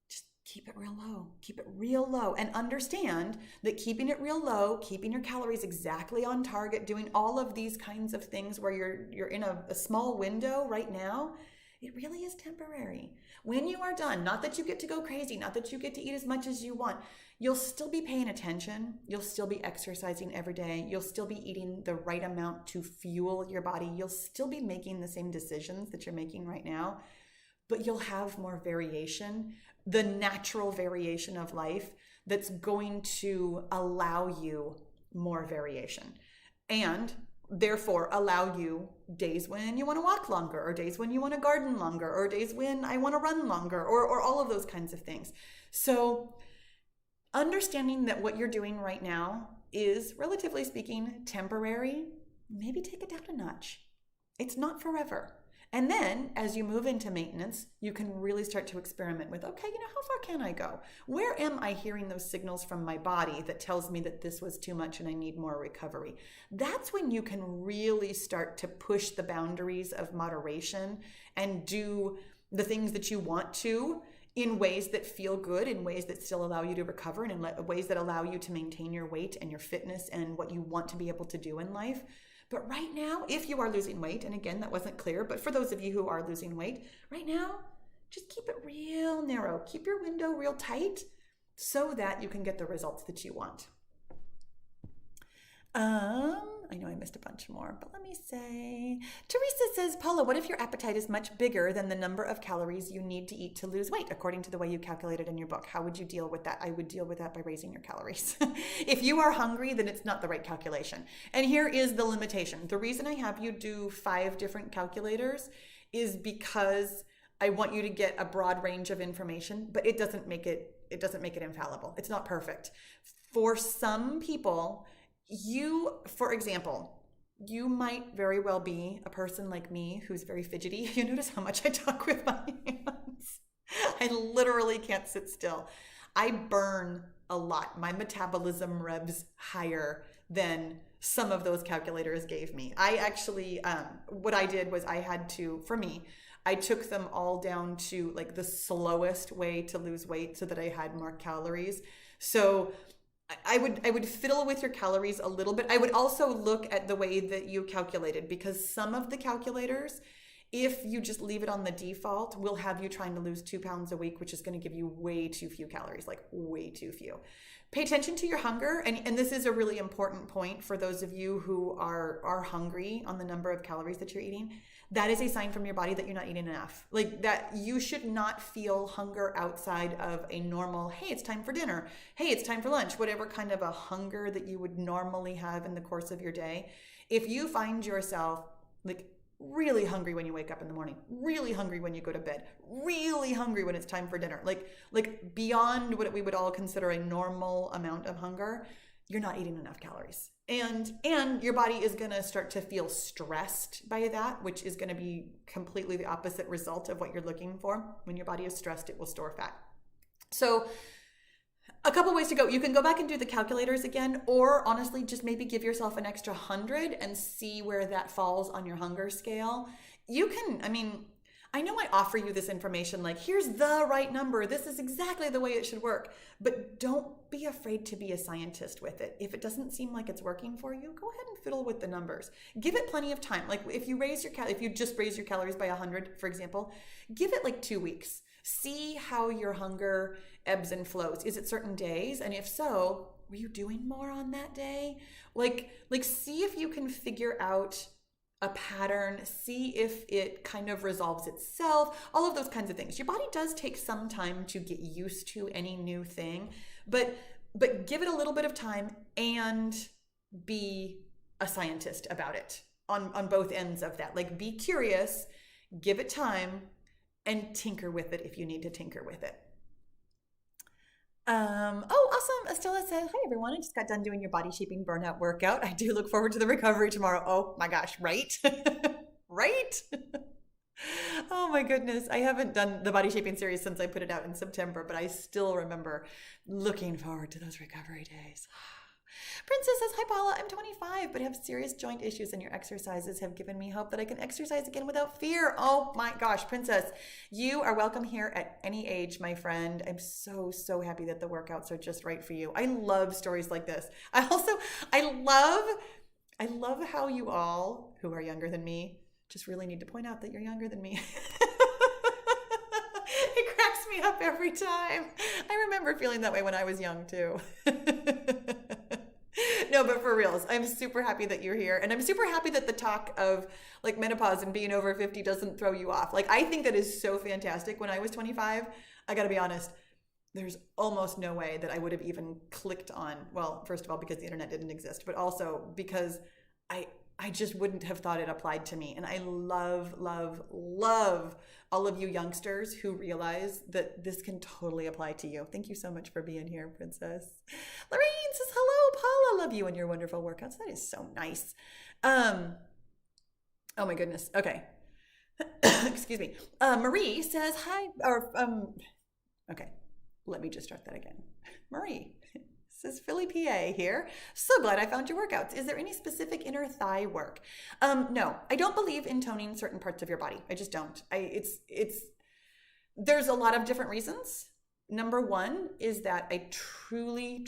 A: just keep it real low, and understand that keeping it real low, keeping your calories exactly on target, doing all of these kinds of things where you're in a small window right now, it really is temporary. When you are done, not that you get to go crazy, not that you get to eat as much as you want, you'll still be paying attention. You'll still be exercising every day. You'll still be eating the right amount to fuel your body. You'll still be making the same decisions that you're making right now, but you'll have more variation, the natural variation of life that's going to allow you more variation. And therefore allow you days when you want to walk longer, or days when you want to garden longer, or days when I want to run longer, or all of those kinds of things. So understanding that what you're doing right now is, relatively speaking, temporary, maybe take it down a notch. It's not forever. And then as you move into maintenance, you can really start to experiment with, okay, how far can I go? Where am I hearing those signals from my body that tells me that this was too much and I need more recovery? That's when you can really start to push the boundaries of moderation and do the things that you want to in ways that feel good, in ways that still allow you to recover, and in ways that allow you to maintain your weight and your fitness and what you want to be able to do in life. But right now, if you are losing weight, and again, that wasn't clear, but for those of you who are losing weight, right now, just keep it real narrow. Keep your window real tight so that you can get the results that you want. I know I missed a bunch more, but let me say, Teresa says, Paula, what if your appetite is much bigger than the number of calories you need to eat to lose weight, according to the way you calculated in your book? How would you deal with that? I would deal with that by raising your calories. If you are hungry, then it's not the right calculation. And here is the limitation. The reason I have you do 5 different calculators is because I want you to get a broad range of information, but it doesn't make it infallible. It's not perfect. For some people, for example, you might very well be a person like me who's very fidgety. You notice how much I talk with my hands. I literally can't sit still. I burn a lot. My metabolism revs higher than some of those calculators gave me. I actually, what I did was I had to, for me, I took them all down to like the slowest way to lose weight so that I had more calories. So I would fiddle with your calories a little bit. I would also look at the way that you calculated, because some of the calculators, if you just leave it on the default, will have you trying to lose 2 pounds a week, which is going to give you way too few calories, like way too few. Pay attention to your hunger. And this is a really important point for those of you who are hungry on the number of calories that you're eating. That is a sign from your body that you're not eating enough. Like that, you should not feel hunger outside of a normal, hey, it's time for dinner. Hey, it's time for lunch, whatever kind of a hunger that you would normally have in the course of your day. If you find yourself like really hungry when you wake up in the morning, really hungry when you go to bed, really hungry when it's time for dinner, like beyond what we would all consider a normal amount of hunger, you're not eating enough calories. And your body is going to start to feel stressed by that, which is going to be completely the opposite result of what you're looking for. When your body is stressed, it will store fat. So a couple ways to go. You can go back and do the calculators again, or honestly, just maybe give yourself an extra 100 and see where that falls on your hunger scale. You can, I know I offer you this information like, here's the right number. This is exactly the way it should work. But don't be afraid to be a scientist with it. If it doesn't seem like it's working for you, go ahead and fiddle with the numbers. Give it plenty of time. Like if you just raise your calories by 100, for example, give it like 2 weeks. See how your hunger ebbs and flows. Is it certain days? And if so, were you doing more on that day? Like see if you can figure out a pattern, see if it kind of resolves itself, all of those kinds of things. Your body does take some time to get used to any new thing, but give it a little bit of time and be a scientist about it on both ends of that. Like be curious, give it time, and tinker with it if you need to tinker with it. Awesome. Estella says, hi everyone. I just got done doing your body shaping burnout workout. I do look forward to the recovery tomorrow. Oh my gosh, right? Right? Oh my goodness. I haven't done the body shaping series since I put it out in September, but I still remember looking forward to those recovery days. Princess says, hi Paula, I'm 25, but have serious joint issues, and your exercises have given me hope that I can exercise again without fear. Oh my gosh, Princess, you are welcome here at any age, my friend. I'm so happy that the workouts are just right for you. I love stories like this. I love how you all who are younger than me just really need to point out that you're younger than me. It cracks me up every time. I remember feeling that way when I was young too. No, but for reals, I'm super happy that you're here. And I'm super happy that the talk of like menopause and being over 50 doesn't throw you off. Like, I think that is so fantastic. When I was 25, I got to be honest, there's almost no way that I would have even clicked on, well, first of all, because the internet didn't exist, but also because I just wouldn't have thought it applied to me. And I love all of you youngsters who realize that this can totally apply to you. Thank you so much for being here, Princess. Lorraine says, hello, Paula. Love you and your wonderful workouts. That is so nice. Oh my goodness. Okay. Excuse me. Marie says, hi, okay. Let me just start that again. Marie says, Philly, PA here. So glad I found your workouts. Is there any specific inner thigh work? No, I don't believe in toning certain parts of your body. I just don't. There's a lot of different reasons. Number one is that I truly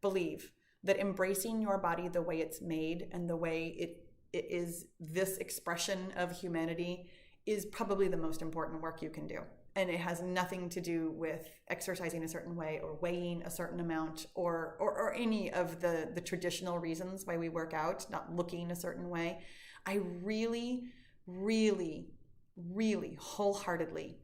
A: believe that embracing your body the way it's made and the way it is this expression of humanity is probably the most important work you can do. And it has nothing to do with exercising a certain way or weighing a certain amount or any of the traditional reasons why we work out, not looking a certain way. I really wholeheartedly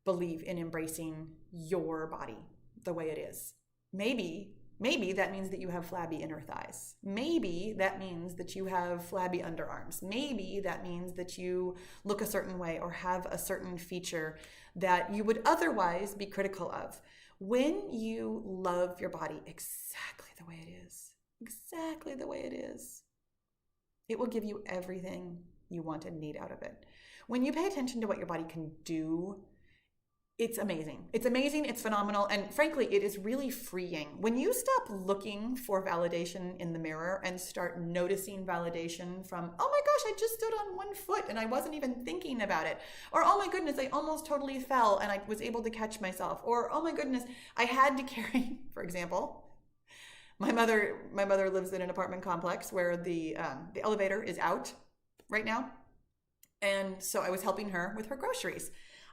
A: believe in embracing your body the way it is. Maybe that means that you have flabby inner thighs. Maybe that means that you have flabby underarms. Maybe that means that you look a certain way or have a certain feature that you would otherwise be critical of. When you love your body exactly the way it is, it will give you everything you want and need out of it. When you pay attention to what your body can do, It's amazing. It's amazing. It's phenomenal. And frankly, it is really freeing. When you stop looking for validation in the mirror and start noticing validation from, oh my gosh, I just stood on one foot and I wasn't even thinking about it. Or, oh my goodness, I almost totally fell and I was able to catch myself. Or, oh my goodness, I had to carry, for example, my mother lives in an apartment complex where the elevator is out right now. And so I was helping her with her groceries.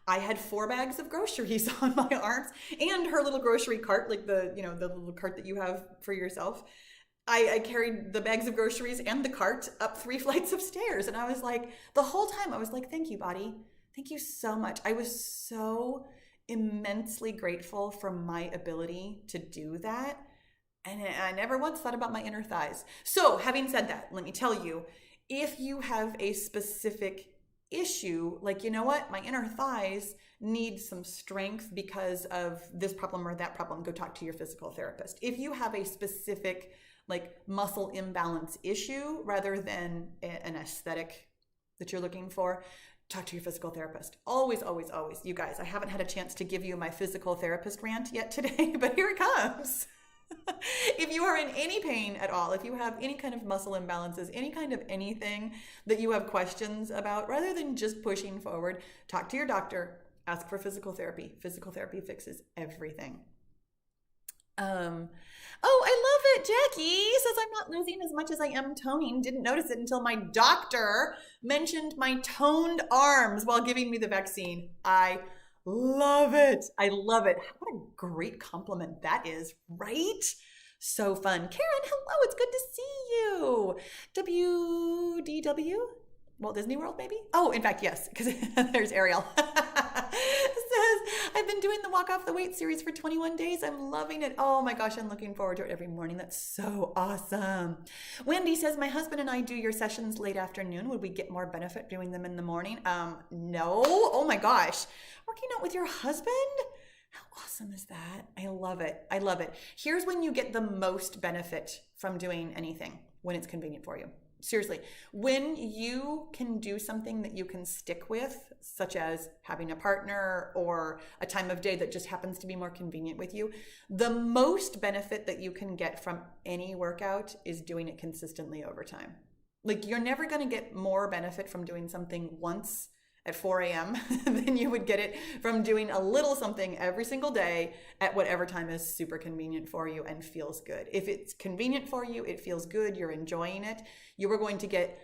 A: I had 4 bags of groceries on my arms and her little grocery cart, like the little cart that you have for yourself. I carried the bags of groceries and the cart up 3 flights of stairs. And I was like, the whole time I was like, thank you, body. Thank you so much. I was so immensely grateful for my ability to do that. And I never once thought about my inner thighs. So having said that, let me tell you, if you have a specific issue, like, you know what, my inner thighs need some strength because of this problem or that problem, go talk to your physical therapist. If you have a specific like muscle imbalance issue rather than an aesthetic that you're looking for, talk to your physical therapist. Always, always, always. You guys, I haven't had a chance to give you my physical therapist rant yet today, but here it comes. If you are in any pain at all, if you have any kind of muscle imbalances, any kind of anything that you have questions about, rather than just pushing forward, talk to your doctor, ask for physical therapy. Physical therapy fixes everything. Oh, I love it. Jackie says I'm not losing as much as I am toning. Didn't notice it until my doctor mentioned my toned arms while giving me the vaccine. I love it. I love it. What a great compliment that is, right? So fun. Karen, hello. It's good to see you. WDW? Walt Disney World, maybe? Oh, in fact, yes, because there's Ariel. Says, I've been doing the Walk Off the Weight series for 21 days. I'm loving it. Oh my gosh, I'm looking forward to it every morning. That's so awesome. Wendy says, my husband and I do your sessions late afternoon. Would we get more benefit doing them in the morning? No. Oh my gosh. Working out with your husband? How awesome is that? I love it. I love it. Here's when you get the most benefit from doing anything, when it's convenient for you. Seriously, when you can do something that you can stick with, such as having a partner or a time of day that just happens to be more convenient with you, the most benefit that you can get from any workout is doing it consistently over time. Like, you're never going to get more benefit from doing something once at 4 a.m. than you would get it from doing a little something every single day at whatever time is super convenient for you and feels good. If it's convenient for you, it feels good, you're enjoying it, you are going to get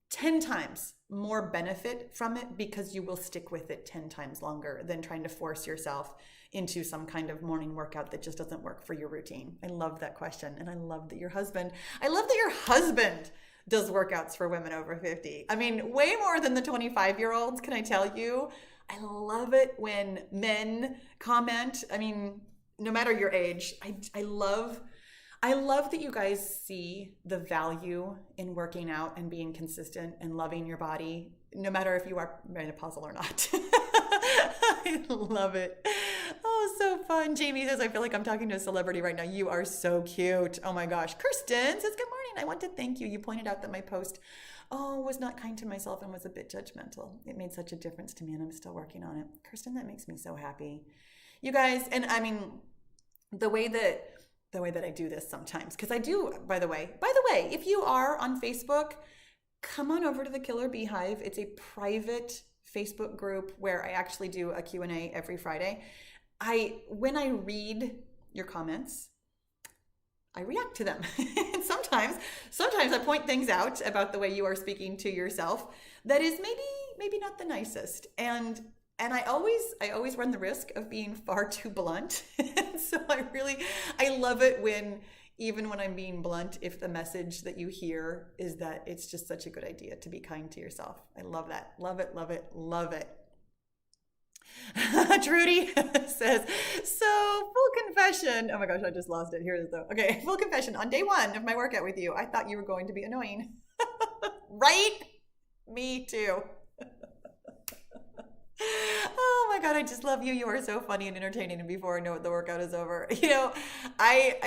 A: 10 times more benefit from it because you will stick with it 10 times longer than trying to force yourself into some kind of morning workout that just doesn't work for your routine. I love that question. And I love that your husband does workouts for women over 50. I mean, way more than the 25-year-olds, can I tell you? I love it when men comment. I mean, no matter your age, I love that you guys see the value in working out and being consistent and loving your body, no matter if you are menopausal or not. I love it. Oh, so fun. Jamie says, I feel like I'm talking to a celebrity right now. You are so cute. Oh my gosh. Kirsten says, good morning. I want to thank you. You pointed out that my post, was not kind to myself and was a bit judgmental. It made such a difference to me and I'm still working on it. Kirsten, that makes me so happy. You guys, and I mean, the way that I do this sometimes, because I do, by the way, if you are on Facebook, come on over to the Killer Beehive. It's a private Facebook group where I actually do a Q&A every Friday. When I read your comments, I react to them. And sometimes I point things out about the way you are speaking to yourself that is maybe not the nicest. And I always run the risk of being far too blunt. And so I love it even when I'm being blunt, if the message that you hear is that it's just such a good idea to be kind to yourself. I love that. Love it, love it, love it. Trudy says, so full confession. Oh my gosh, I just lost it. Here it is though. Okay, full confession. On day 1 of my workout with you, I thought you were going to be annoying. Right? Me too. Oh my God, I just love you. You are so funny and entertaining. And before I know it, the workout is over. You know, I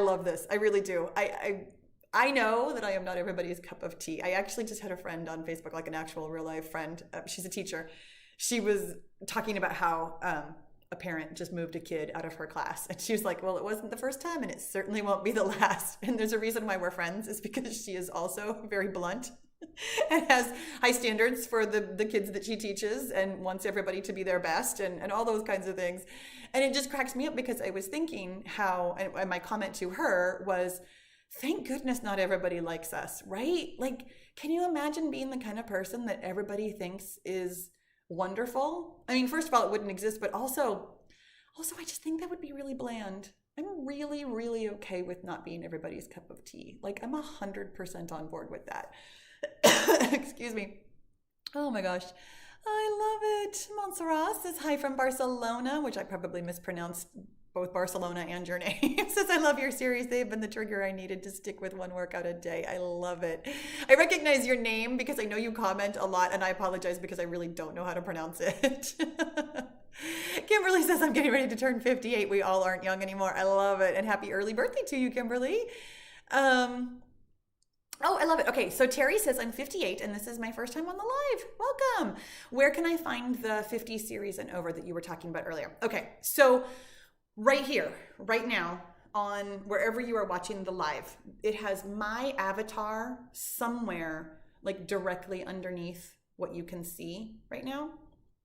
A: love this. I really do. I know that I am not everybody's cup of tea. I actually just had a friend on Facebook, like an actual real life friend. She's a teacher. she was talking about how a parent just moved a kid out of her class. And she was like, well, it wasn't the first time and it certainly won't be the last. And there's a reason why we're friends, is because she is also very blunt and has high standards for the kids that she teaches and wants everybody to be their best and all those kinds of things. And it just cracks me up because I was thinking how, and my comment to her was, thank goodness not everybody likes us, right? Like, can you imagine being the kind of person that everybody thinks is wonderful? I mean, first of all, it wouldn't exist, but also I just think that would be really bland. I'm really, really okay with not being everybody's cup of tea. Like, I'm 100% on board with that. Excuse me. Oh my gosh. I love it. Montserrat says hi from Barcelona, which I probably mispronounced both Barcelona and your name. Says, I love your series. They've been the trigger I needed to stick with one workout a day. I love it. I recognize your name because I know you comment a lot, and I apologize because I really don't know how to pronounce it. Kimberly says, I'm getting ready to turn 58. We all aren't young anymore. I love it. And happy early birthday to you, Kimberly. Oh, I love it. Okay, so Terry says, I'm 58 and this is my first time on the live. Welcome. Where can I find the 50 series and over that you were talking about earlier? Okay, so right here, right now, on wherever you are watching the live, it has my avatar somewhere, like directly underneath what you can see right now.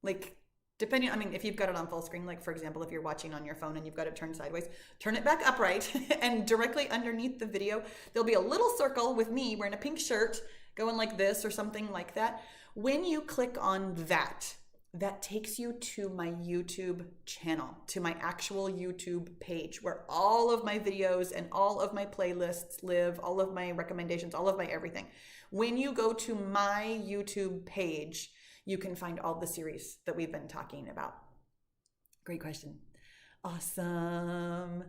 A: Like, depending, I mean, if you've got it on full screen, like for example, if you're watching on your phone and you've got it turned sideways, turn it back upright and directly underneath the video, there'll be a little circle with me wearing a pink shirt going like this or something like that. When you click on that, that takes you to my YouTube channel, to my actual YouTube page where all of my videos and all of my playlists live, all of my recommendations, all of my everything. When you go to my YouTube page, you can find all the series that we've been talking about. Great question. Awesome.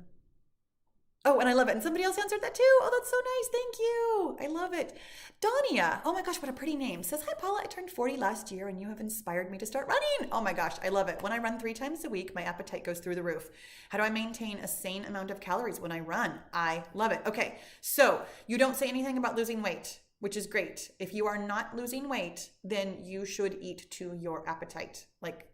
A: Oh, and I love it. And somebody else answered that too. Oh, that's so nice. Thank you. I love it. Donia. Oh my gosh, what a pretty name. Says, hi, Paula. I turned 40 last year and you have inspired me to start running. Oh my gosh, I love it. When I run 3 times a week, my appetite goes through the roof. How do I maintain a sane amount of calories when I run? I love it. Okay, so you don't say anything about losing weight, which is great. If you are not losing weight, then you should eat to your appetite. Like,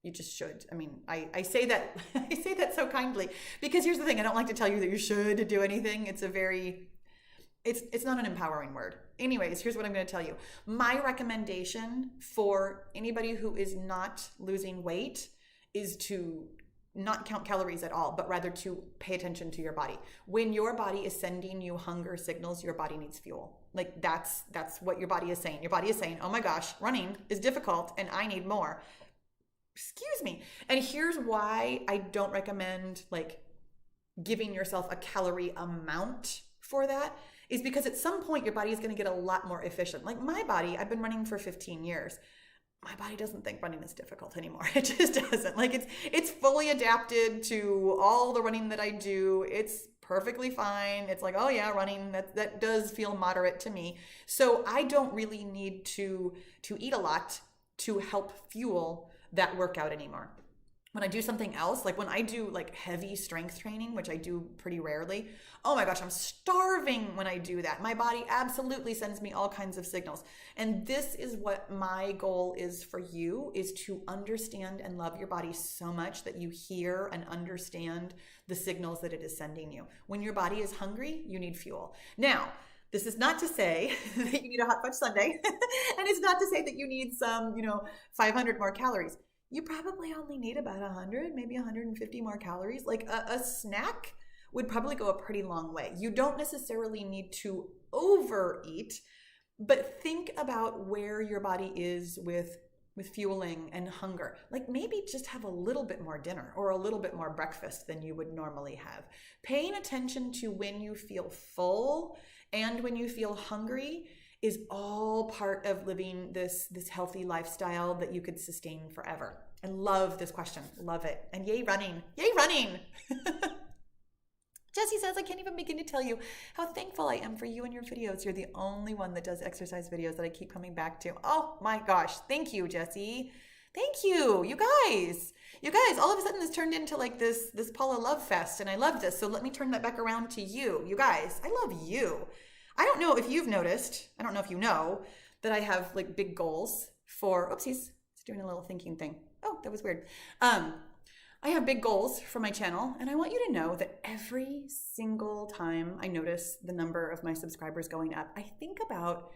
A: you just should. I mean, I say that I say that so kindly because here's the thing. I don't like to tell you that you should do anything. It's not an empowering word. Anyways, here's what I'm going to tell you. My recommendation for anybody who is not losing weight is to not count calories at all, but rather to pay attention to your body. When your body is sending you hunger signals, your body needs fuel. Like that's what your body is saying. Your body is saying, oh my gosh, running is difficult and I need more. Excuse me. And here's why I don't recommend like giving yourself a calorie amount for that, is because at some point your body is going to get a lot more efficient. Like my body, I've been running for 15 years. My body doesn't think running is difficult anymore. It just doesn't. Like it's fully adapted to all the running that I do. It's perfectly fine. It's like, oh yeah, running, that does feel moderate to me. So I don't really need to eat a lot to help fuel that workout anymore. When I do something else, like when I do like heavy strength training, which I do pretty rarely, oh my gosh, I'm starving when I do that. My body absolutely sends me all kinds of signals. And this is what my goal is for you, is to understand and love your body so much that you hear and understand the signals that it is sending you. When your body is hungry, you need fuel. Now, this is not to say that you need a hot fudge sundae, and it's not to say that you need some, 500 more calories. You probably only need about 100, maybe 150 more calories. Like a snack would probably go a pretty long way. You don't necessarily need to overeat, but think about where your body is with fueling and hunger. Like maybe just have a little bit more dinner or a little bit more breakfast than you would normally have. Paying attention to when you feel full and when you feel hungry is all part of living this healthy lifestyle that you could sustain forever. I love this question. Love it. And yay running. Yay running. Jessie says, I can't even begin to tell you how thankful I am for you and your videos. You're the only one that does exercise videos that I keep coming back to. Oh my gosh. Thank you, Jessie. Thank you. You guys, all of a sudden this turned into like this Paula love fest, and I love this. So let me turn that back around to you. You guys, I love you. I don't know if you've noticed, I don't know if you know, that I have like big goals for, oopsies, Just doing a little thinking thing. Oh, that was weird. I have big goals for my channel, and I want you to know that every single time I notice the number of my subscribers going up, I think about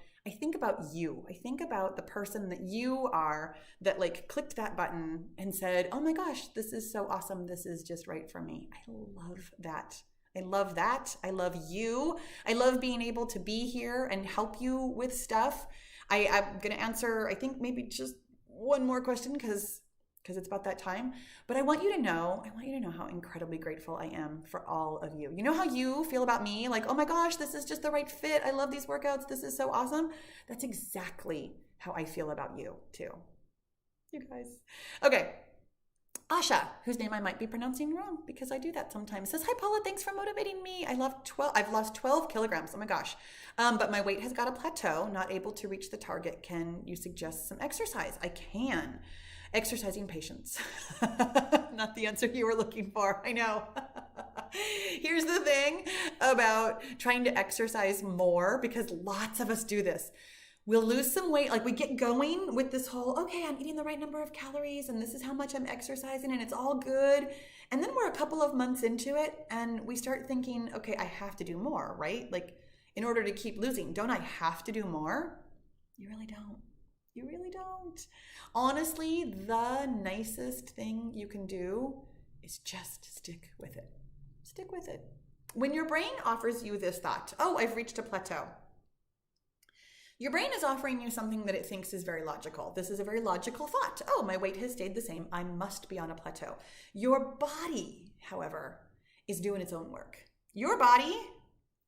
A: you. I think about the person that you are that like clicked that button and said, "Oh my gosh, this is so awesome. This is just right for me." I love that. I love that. I love you. I love being able to be here and help you with stuff. I'm going to answer, I think maybe just one more question because it's about that time. But I want you to know how incredibly grateful I am for all of you. You know how you feel about me? Like, oh my gosh, this is just the right fit. I love these workouts. This is so awesome. That's exactly how I feel about you too. You guys. Okay. Asha, whose name I might be pronouncing wrong because I do that sometimes, says, "Hi Paula, thanks for motivating me. I've lost 12 kilograms. Oh my gosh. But my weight has got a plateau, not able to reach the target. Can you suggest some exercise?" I can. Exercising patience. Not the answer you were looking for. I know. Here's the thing about trying to exercise more, because lots of us do this. We'll lose some weight, like we get going with this whole, okay, I'm eating the right number of calories and this is how much I'm exercising and it's all good. And then we're a couple of months into it and we start thinking, okay, I have to do more, right? Like in order to keep losing, don't I have to do more? You really don't. You really don't. Honestly, the nicest thing you can do is just stick with it. Stick with it. When your brain offers you this thought, oh, I've reached a plateau. Your brain is offering you something that it thinks is very logical. This is a very logical thought. Oh, my weight has stayed the same. I must be on a plateau. Your body, however, is doing its own work. Your body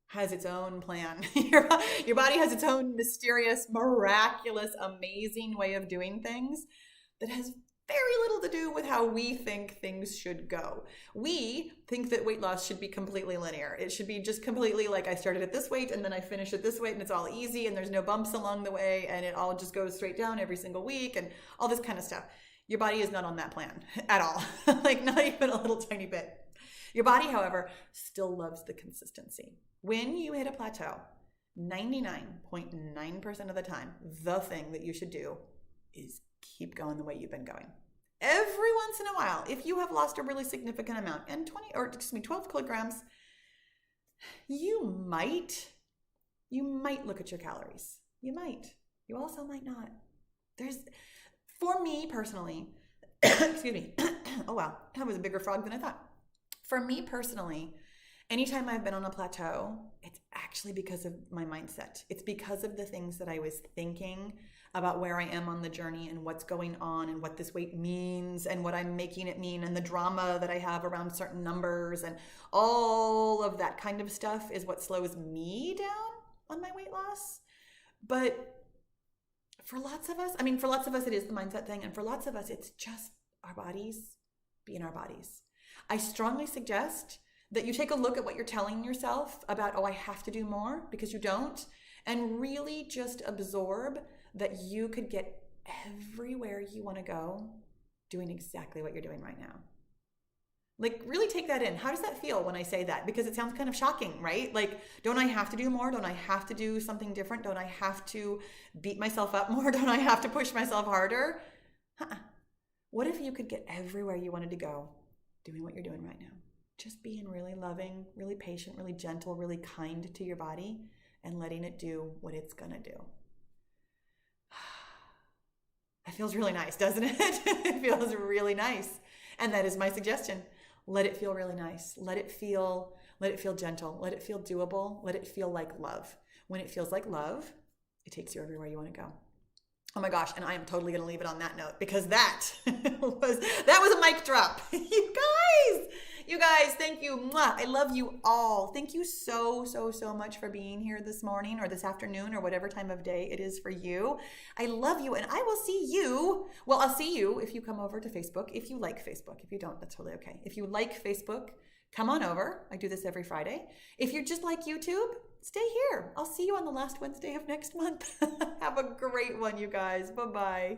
A: has its own plan. Your body has its own mysterious, miraculous, amazing way of doing things that has very little to do with how we think things should go. We think that weight loss should be completely linear. It should be just completely like I started at this weight and then I finish at this weight and it's all easy and there's no bumps along the way and it all just goes straight down every single week and all this kind of stuff. Your body is not on that plan at all. Like not even a little tiny bit. Your body, however, still loves the consistency. When you hit a plateau, 99.9% of the time, the thing that you should do is keep going the way you've been going. Every once in a while, if you have lost a really significant amount, and 12 kilograms, you might look at your calories. You might. You also might not. For me personally, excuse me. Oh wow, that was a bigger frog than I thought. For me personally, anytime I've been on a plateau, it's actually because of my mindset. It's because of the things that I was thinking about where I am on the journey and what's going on and what this weight means and what I'm making it mean and the drama that I have around certain numbers and all of that kind of stuff is what slows me down on my weight loss. But for lots of us, it is the mindset thing. And for lots of us, it's just our bodies being our bodies. I strongly suggest that you take a look at what you're telling yourself about, oh, I have to do more, because you don't, and really just absorb that you could get everywhere you want to go doing exactly what you're doing right now. Like really take that in. How does that feel when I say that? Because it sounds kind of shocking, right? Like, don't I have to do more? Don't I have to do something different? Don't I have to beat myself up more? Don't I have to push myself harder? What if you could get everywhere you wanted to go doing what you're doing right now? Just being really loving, really patient, really gentle, really kind to your body and letting it do what it's going to do. That feels really nice, doesn't it? It feels really nice. And that is my suggestion. Let it feel really nice. Let it feel gentle. Let it feel doable. Let it feel like love. When it feels like love, it takes you everywhere you want to go. Oh my gosh, and I am totally going to leave it on that note because that was a mic drop. You guys, thank you. Mwah. I love you all. Thank you so much for being here this morning or this afternoon or whatever time of day it is for you. I love you, and I will see you. Well, I'll see you if you come over to Facebook, if you like Facebook. If you don't, that's totally okay. If you like Facebook, come on over. I do this every Friday. If you just like YouTube, stay here. I'll see you on the last Wednesday of next month. Have a great one, you guys. Bye-bye.